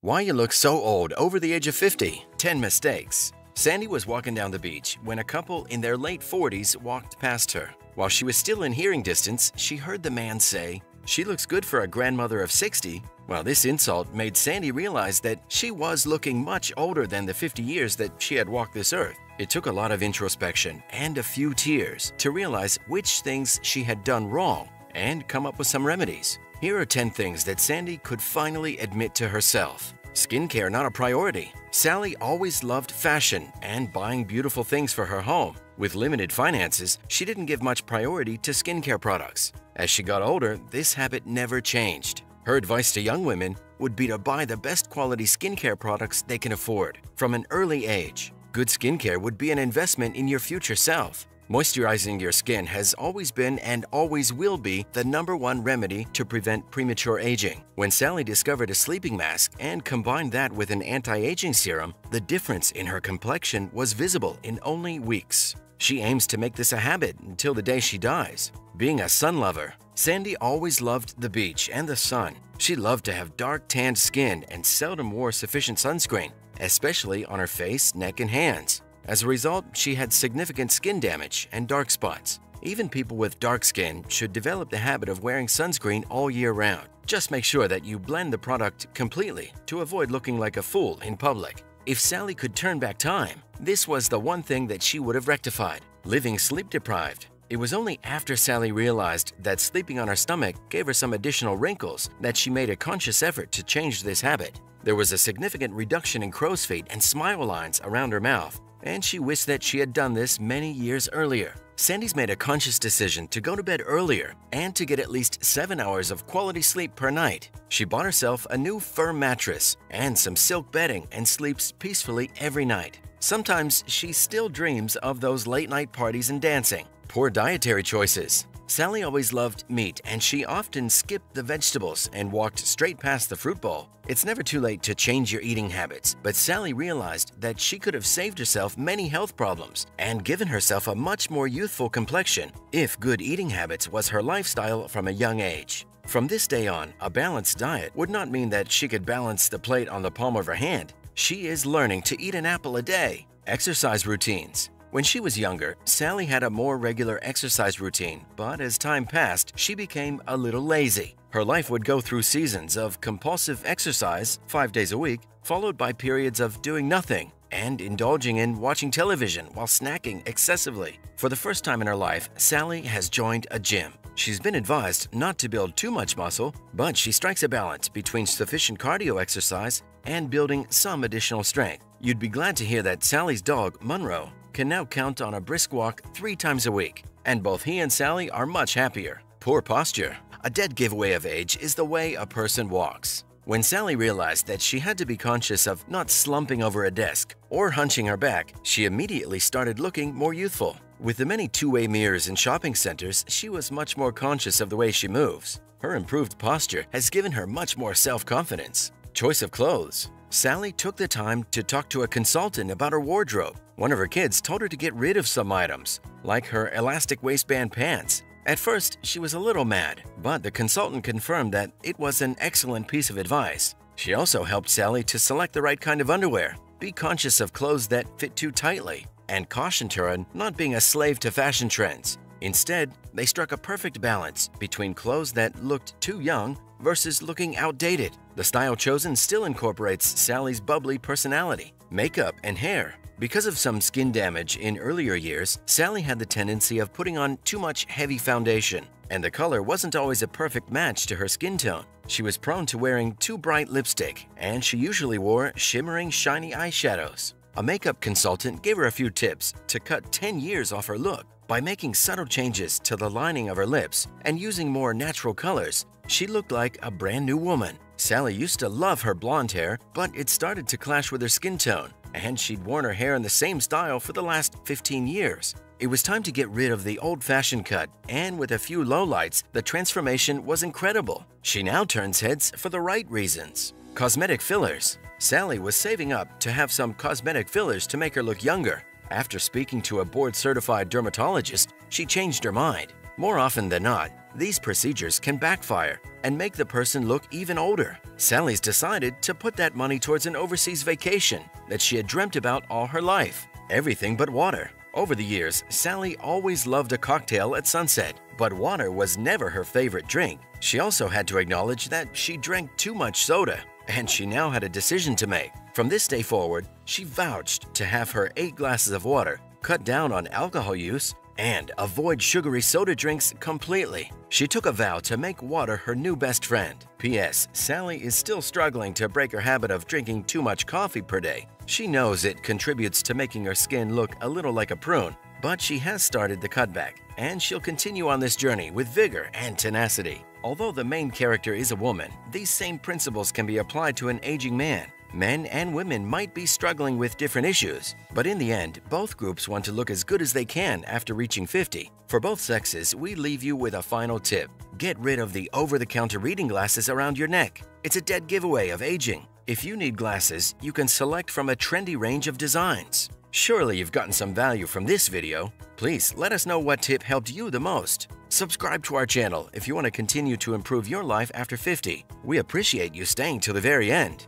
Why you look so old over the age of 50? 10 mistakes. Sandy was walking down the beach when a couple in their late 40s walked past her. While she was still in hearing distance, she heard the man say, "She looks good for a grandmother of 60. Well, this insult made Sandy realize that she was looking much older than the 50 years that she had walked this earth. It took a lot of introspection and a few tears to realize which things she had done wrong and come up with some remedies. Here are 10 things that Sandy could finally admit to herself. Skincare not a priority. Sally always loved fashion and buying beautiful things for her home. With limited finances, she didn't give much priority to skincare products. As she got older, this habit never changed. Her advice to young women would be to buy the best quality skincare products they can afford from an early age. Good skincare would be an investment in your future self. Moisturizing your skin has always been and always will be the #1 remedy to prevent premature aging. When Sally discovered a sleeping mask and combined that with an anti-aging serum, the difference in her complexion was visible in only weeks. She aims to make this a habit until the day she dies. Being a sun lover, Sandy always loved the beach and the sun. She loved to have dark tanned skin and seldom wore sufficient sunscreen, especially on her face, neck, and hands. As a result, she had significant skin damage and dark spots. Even people with dark skin should develop the habit of wearing sunscreen all year round. Just make sure that you blend the product completely to avoid looking like a fool in public. If Sally could turn back time, this was the one thing that she would have rectified: living sleep deprived. It was only after Sally realized that sleeping on her stomach gave her some additional wrinkles that she made a conscious effort to change this habit. There was a significant reduction in crow's feet and smile lines around her mouth, and she wished that she had done this many years earlier. Sandy's made a conscious decision to go to bed earlier and to get at least 7 hours of quality sleep per night. She bought herself a new firm mattress and some silk bedding and sleeps peacefully every night. Sometimes she still dreams of those late-night parties and dancing. Poor dietary choices. Sally always loved meat, and she often skipped the vegetables and walked straight past the fruit bowl. It's never too late to change your eating habits, but Sally realized that she could have saved herself many health problems and given herself a much more youthful complexion if good eating habits was her lifestyle from a young age. From this day on, a balanced diet would not mean that she could balance the plate on the palm of her hand. She is learning to eat an apple a day. Exercise routines. When she was younger, Sally had a more regular exercise routine, but as time passed, she became a little lazy. Her life would go through seasons of compulsive exercise 5 days a week, followed by periods of doing nothing and indulging in watching television while snacking excessively. For the first time in her life, Sally has joined a gym. She's been advised not to build too much muscle, but she strikes a balance between sufficient cardio exercise and building some additional strength. You'd be glad to hear that Sally's dog, Monroe, can now count on a brisk walk 3 times a week, and both he and Sally are much happier. Poor posture. A dead giveaway of age is the way a person walks. When Sally realized that she had to be conscious of not slumping over a desk or hunching her back, she immediately started looking more youthful. With the many two-way mirrors in shopping centers, she was much more conscious of the way she moves. Her improved posture has given her much more self-confidence. Choice of clothes. Sally took the time to talk to a consultant about her wardrobe. One of her kids told her to get rid of some items, like her elastic waistband pants. At first, she was a little mad, but the consultant confirmed that it was an excellent piece of advice. She also helped Sally to select the right kind of underwear, be conscious of clothes that fit too tightly, and cautioned her on not being a slave to fashion trends. Instead, they struck a perfect balance between clothes that looked too young versus looking outdated. The style chosen still incorporates Sally's bubbly personality, makeup, and hair. Because of some skin damage in earlier years, Sally had the tendency of putting on too much heavy foundation, and the color wasn't always a perfect match to her skin tone. She was prone to wearing too bright lipstick, and she usually wore shimmering, shiny eyeshadows. A makeup consultant gave her a few tips to cut 10 years off her look. By making subtle changes to the lining of her lips and using more natural colors, she looked like a brand new woman. Sally used to love her blonde hair, but it started to clash with her skin tone, and she'd worn her hair in the same style for the last 15 years. It was time to get rid of the old-fashioned cut, and with a few lowlights, the transformation was incredible. She now turns heads for the right reasons. Cosmetic fillers. Sally was saving up to have some cosmetic fillers to make her look younger. After speaking to a board-certified dermatologist, she changed her mind. More often than not, These procedures can backfire and make the person look even older. Sally's decided to put that money towards an overseas vacation that she had dreamt about all her life. Everything but water. Over the years, Sally always loved a cocktail at sunset, but water was never her favorite drink. She also had to acknowledge that she drank too much soda, and she now had a decision to make. From this day forward, she vouched to have her 8 glasses of water, cut down on alcohol use, and avoid sugary soda drinks completely. She took a vow to make water her new best friend. P.S. Sally is still struggling to break her habit of drinking too much coffee per day. She knows it contributes to making her skin look a little like a prune, but she has started the cutback, and she'll continue on this journey with vigor and tenacity. Although the main character is a woman, these same principles can be applied to an aging man. Men and women might be struggling with different issues, but in the end, both groups want to look as good as they can after reaching 50. For both sexes, we leave you with a final tip. Get rid of the over-the-counter reading glasses around your neck. It's a dead giveaway of aging. If you need glasses, you can select from a trendy range of designs. Surely you've gotten some value from this video. Please let us know what tip helped you the most. Subscribe to our channel if you want to continue to improve your life after 50. We appreciate you staying till the very end.